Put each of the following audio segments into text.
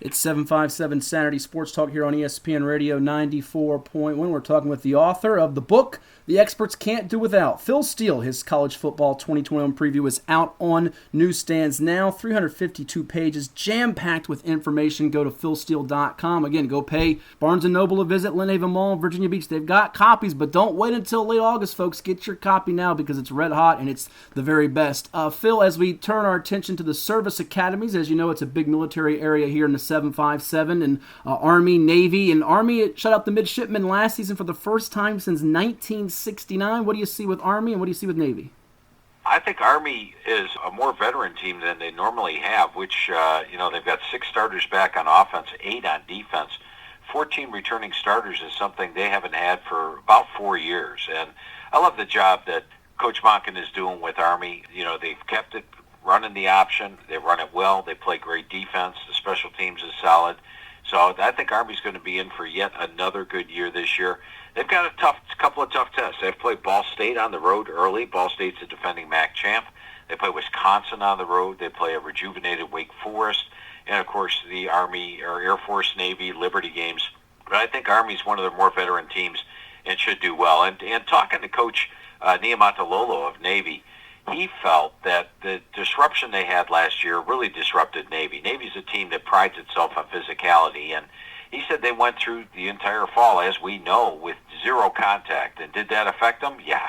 It's 757 Saturday Sports Talk here on ESPN Radio 94.1. We're talking with the author of the book, The Experts Can't Do Without, Phil Steele. His college football 2021 preview is out on newsstands now. 352 pages, jam-packed with information. Go to philsteele.com. Again, go pay Barnes & Noble a visit, Lynn Haven Mall, Virginia Beach. They've got copies, but don't wait until late August, folks. Get your copy now because it's red hot and it's the very best. Phil, as we turn our attention to the service academies, as you know, it's a big military area here in the 757 and Army, Navy. And Army shut out the midshipmen last season for the first time since 1969. What do you see with Army and what do you see with Navy? I think Army is a more veteran team than they normally have, which, they've got 6 starters back on offense, 8 on defense. 14 returning starters is something they haven't had for about 4 years. And I love the job that Coach Monken is doing with Army. You know, they've kept it running the option. They run it well. They play great defense. The special teams is solid. So I think Army's going to be in for yet another good year this year. They've got a couple of tough tests. They've played Ball State on the road early. Ball State's the defending MAC champ. They play Wisconsin on the road. They play a rejuvenated Wake Forest. And, of course, the Army or Air Force, Navy, Liberty games. But I think Army's one of the more veteran teams and should do well. And talking to Coach Niumatalolo of Navy, he felt that the disruption they had last year really disrupted Navy. Navy's a team that prides itself on physicality, and he said they went through the entire fall, as we know, with zero contact. And did that affect them? Yeah.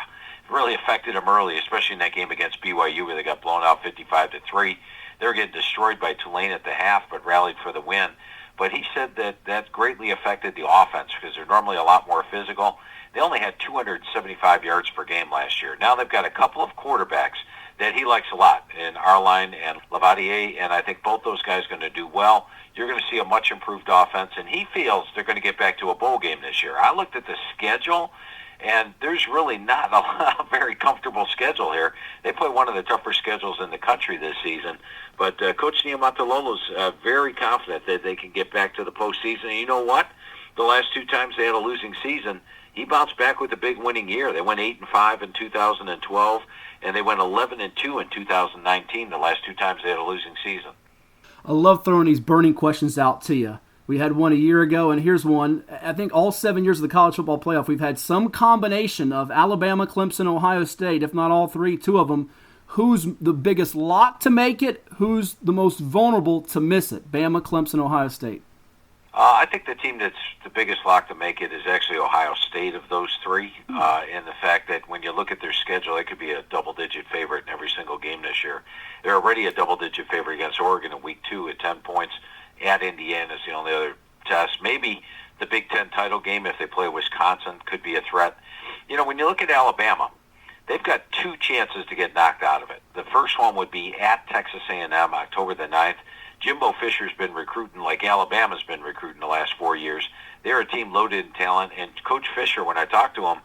It really affected them early, especially in that game against BYU where they got blown out 55-3. They were getting destroyed by Tulane at the half, but rallied for the win. But he said that greatly affected the offense because they're normally a lot more physical. They only had 275 yards per game last year. Now they've got a couple of quarterbacks that he likes a lot in Arline and Lavadier, and I think both those guys are going to do well. You're going to see a much improved offense, and he feels they're going to get back to a bowl game this year. I looked at the schedule, and there's really not a very comfortable schedule here. They play one of the tougher schedules in the country this season, but Coach Niumatalolo's very confident that they can get back to the postseason. And you know what? The last 2 times they had a losing season, he bounced back with a big winning year. They went 8-5 in 2012, and they went 11-2 in 2019. The last 2 times they had a losing season. I love throwing these burning questions out to you. We had one a year ago, and here's one. I think all 7 years of the college football playoff, we've had some combination of Alabama, Clemson, Ohio State, if not all 3, 2 of them. Who's the biggest lock to make it? Who's the most vulnerable to miss it? Bama, Clemson, Ohio State. I think the team that's the biggest lock to make it is actually Ohio State of those 3. And the fact that when you look at their schedule, they could be a double-digit favorite in every single game this year. They're already a double-digit favorite against Oregon in Week 2 at 10 points. At Indiana is the only other test. Maybe the Big Ten title game, if they play Wisconsin, could be a threat. You know, when you look at Alabama, they've got 2 chances to get knocked out of it. The first one would be at Texas A&M, October the 9th. Jimbo Fisher's been recruiting like Alabama's been recruiting the last 4 years. They're a team loaded in talent, and Coach Fisher, when I talked to him,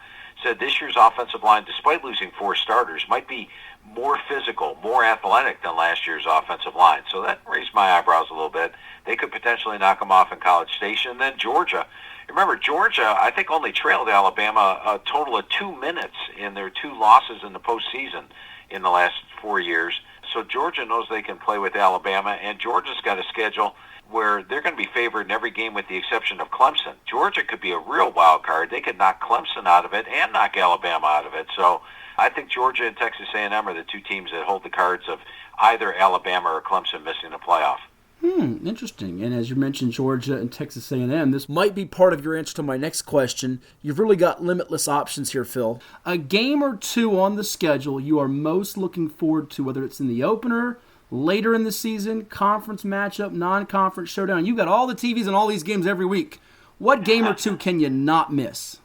said this year's offensive line, despite losing 4 starters, might be more physical, more athletic than last year's offensive line. So that raised my eyebrows a little bit. They could potentially knock them off in College Station. And then Georgia. Remember, Georgia, I think, only trailed Alabama a total of 2 minutes in their 2 losses in the postseason in the last 4 years. So Georgia knows they can play with Alabama, and Georgia's got a schedule where they're going to be favored in every game with the exception of Clemson. Georgia could be a real wild card. They could knock Clemson out of it and knock Alabama out of it. So I think Georgia and Texas A&M are the 2 teams that hold the cards of either Alabama or Clemson missing the playoff. Interesting. And as you mentioned, Georgia and Texas A&M, this might be part of your answer to my next question. You've really got limitless options here, Phil. A game or 2 on the schedule you are most looking forward to, whether it's in the opener, later in the season, conference matchup, non-conference showdown. You've got all the TVs and all these games every week. What game or 2 can you not miss?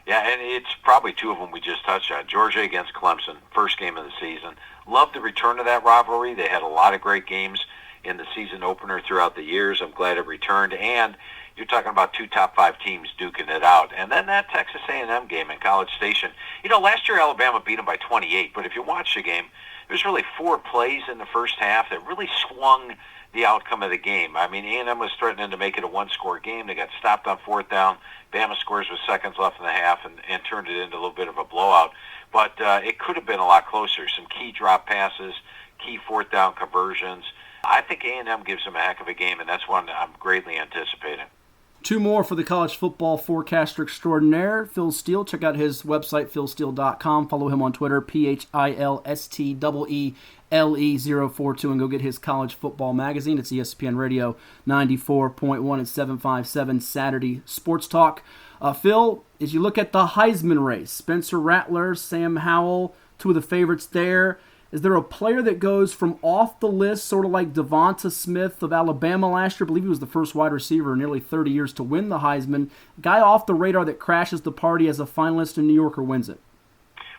Yeah, and it's probably 2 of them we just touched on. Georgia against Clemson, first game of the season. Love the return of that rivalry. They had a lot of great games in the season opener throughout the years. I'm glad it returned. And you're talking about 2 top 5 teams duking it out. And then that Texas A&M game in College Station. You know, last year Alabama beat them by 28, but if you watch the game, there's really 4 plays in the first half that really swung the outcome of the game. I mean, A&M was threatening to make it a 1-score game. They got stopped on 4th down. Bama scores with seconds left in the half and turned it into a little bit of a blowout. But it could have been a lot closer. Some key drop passes, key 4th down conversions. I think A&M gives them a heck of a game, and that's one I'm greatly anticipating. Two more for the college football forecaster extraordinaire, Phil Steele. Check out his website, philsteele.com. Follow him on Twitter, PHILSTEELE042, and go get his college football magazine. It's ESPN Radio 94.1 and 757 Saturday Sports Talk. Phil, as you look at the Heisman race, Spencer Rattler, Sam Howell, two of the favorites there. Is there a player that goes from off the list, sort of like Devonta Smith of Alabama last year? I believe he was the first wide receiver in nearly 30 years to win the Heisman. Guy off the radar that crashes the party as a finalist in New York or wins it?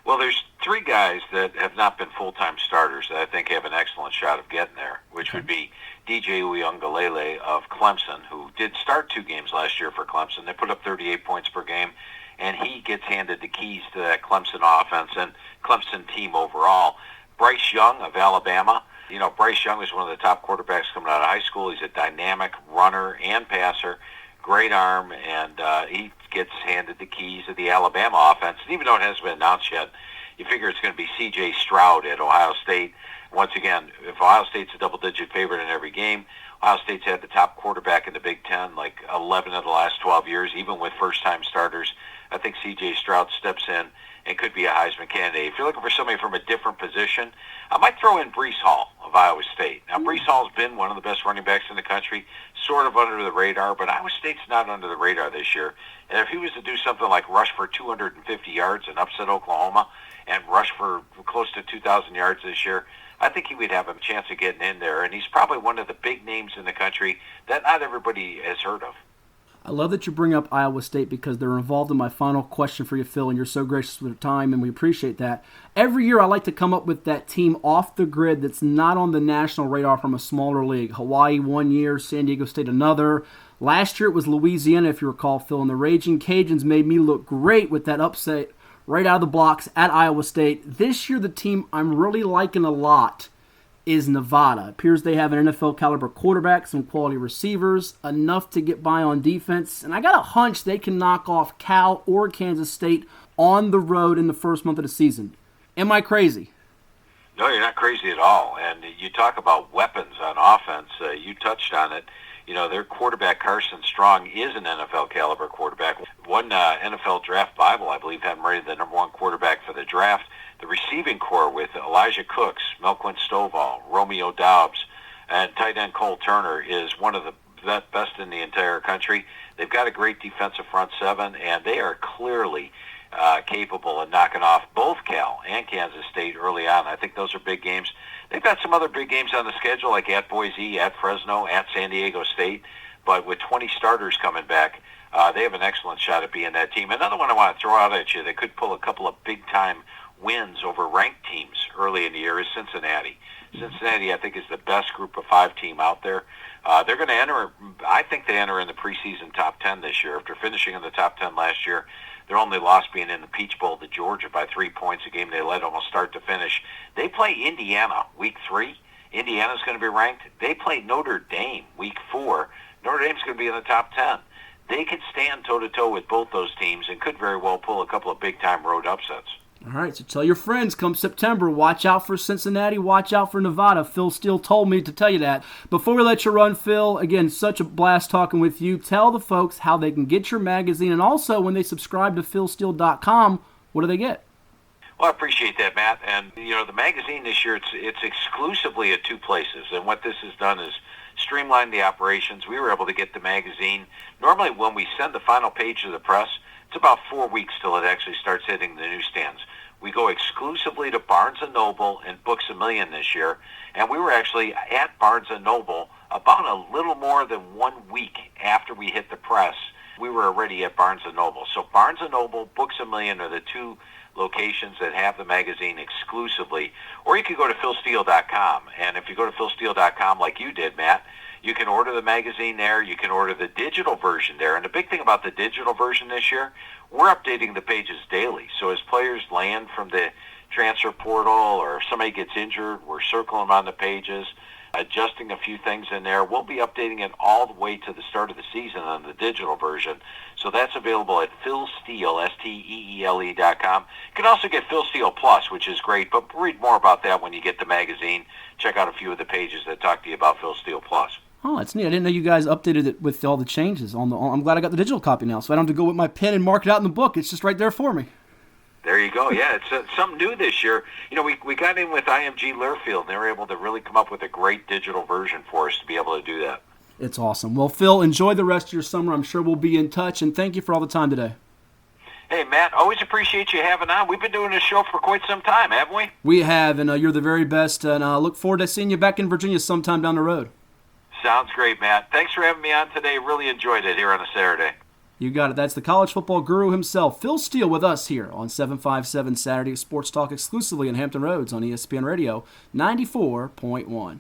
Well, there's three guys that have not been full-time starters that I think have an excellent shot of getting there, which would be DJ Uiagalelei of Clemson, who did start 2 games last year for Clemson. They put up 38 points per game, and he gets handed the keys to that Clemson offense and Clemson team overall. Bryce Young of Alabama. You know, Bryce Young is one of the top quarterbacks coming out of high school. He's a dynamic runner and passer, great arm, and he gets handed the keys of the Alabama offense. And even though it hasn't been announced yet, you figure it's going to be C.J. Stroud at Ohio State. Once again, if Ohio State's a double-digit favorite in every game, Ohio State's had the top quarterback in the Big Ten like 11 of the last 12 years, even with first-time starters. I think C.J. Stroud steps in and could be a Heisman candidate. If you're looking for somebody from a different position, I might throw in Breece Hall of Iowa State. Now, Breece Hall's been one of the best running backs in the country, sort of under the radar, but Iowa State's not under the radar this year. And if he was to do something like rush for 250 yards and upset Oklahoma and rush for close to 2,000 yards this year, I think he would have a chance of getting in there. And he's probably one of the big names in the country that not everybody has heard of. I love that you bring up Iowa State because they're involved in my final question for you, Phil, and you're so gracious with your time, and we appreciate that. Every year I like to come up with that team off the grid that's not on the national radar from a smaller league. Hawaii 1 year, San Diego State another. Last year it was Louisiana, if you recall, Phil, and the Raging Cajuns made me look great with that upset right out of the blocks at Iowa State. This year the team I'm really liking a lot is Nevada. It appears they have an NFL caliber quarterback, some quality receivers, enough to get by on defense, and I got a hunch they can knock off Cal or Kansas State on the road in the first month of the season. Am I crazy? No, you're not crazy at all. And you talk about weapons on offense. You touched on it. You know, their quarterback, Carson Strong, is an NFL caliber quarterback. One NFL draft Bible, I believe, had him rated the number 1 quarterback for the draft. The receiving core with Elijah Cooks, Melquin Stovall, Romeo Doubs, and tight end Cole Turner is one of the best in the entire country. They've got a great defensive front seven, and they are clearly capable of knocking off both Cal and Kansas State early on. I think those are big games. They've got some other big games on the schedule, like at Boise, at Fresno, at San Diego State. But with 20 starters coming back, they have an excellent shot at being that team. Another one I want to throw out at you that could pull a couple of big-time wins over ranked teams early in the year is Cincinnati. Cincinnati, I think, is the best group of 5 team out there. They're going to enter, I think they enter in the preseason top 10 this year. After finishing in the top 10 last year, their only loss being in the Peach Bowl to Georgia by 3 points, a game they led almost start to finish. They play Indiana week 3. Indiana's going to be ranked. They play Notre Dame week 4. Notre Dame's going to be in the top 10. They could stand toe-to-toe with both those teams and could very well pull a couple of big-time road upsets. All right, so tell your friends come September, watch out for Cincinnati, watch out for Nevada. Phil Steele told me to tell you that. Before we let you run, Phil, again, such a blast talking with you. Tell the folks how they can get your magazine, and also when they subscribe to philsteele.com, what do they get? Well, I appreciate that, Matt. And, you know, the magazine this year, it's exclusively at 2 places. And what this has done is streamline the operations. We were able to get the magazine. Normally, when we send the final page to the press, it's about 4 weeks till it actually starts hitting the newsstands. We go exclusively to Barnes & Noble and Books A Million this year, and we were actually at Barnes & Noble about a little more than 1 week after we hit the press. We were already at Barnes & Noble. So Barnes & Noble, Books A Million are the 2 locations that have the magazine exclusively. Or you could go to philsteele.com, and if you go to philsteele.com like you did, Matt, you can order the magazine there. You can order the digital version there. And the big thing about the digital version this year, we're updating the pages daily. So as players land from the transfer portal or if somebody gets injured, we're circling them on the pages. adjusting a few things in there. We'll be updating it all the way to the start of the season on the digital version. So that's available at Phil Steele, STEELE.com. You can also get Phil Steele Plus, which is great, but read more about that when you get the magazine. Check out a few of the pages that talk to you about Phil Steele Plus. Oh, that's neat. I didn't know you guys updated it with all the changes. I'm glad I got the digital copy now, so I don't have to go with my pen and mark it out in the book. It's just right there for me. There you go. Yeah, it's something new this year. We got in with IMG Learfield, and they were able to really come up with a great digital version for us to be able to do that. It's awesome. Well, Phil, enjoy the rest of your summer. I'm sure we'll be in touch, and thank you for all the time today. Hey, Matt, always appreciate you having on. We've been doing this show for quite some time, haven't we? We have, and you're the very best, and I look forward to seeing you back in Virginia sometime down the road. Sounds great, Matt. Thanks for having me on today. Really enjoyed it here on a Saturday. You got it. That's the college football guru himself, Phil Steele, with us here on 757 Saturday Sports Talk exclusively in Hampton Roads on ESPN Radio 94.1.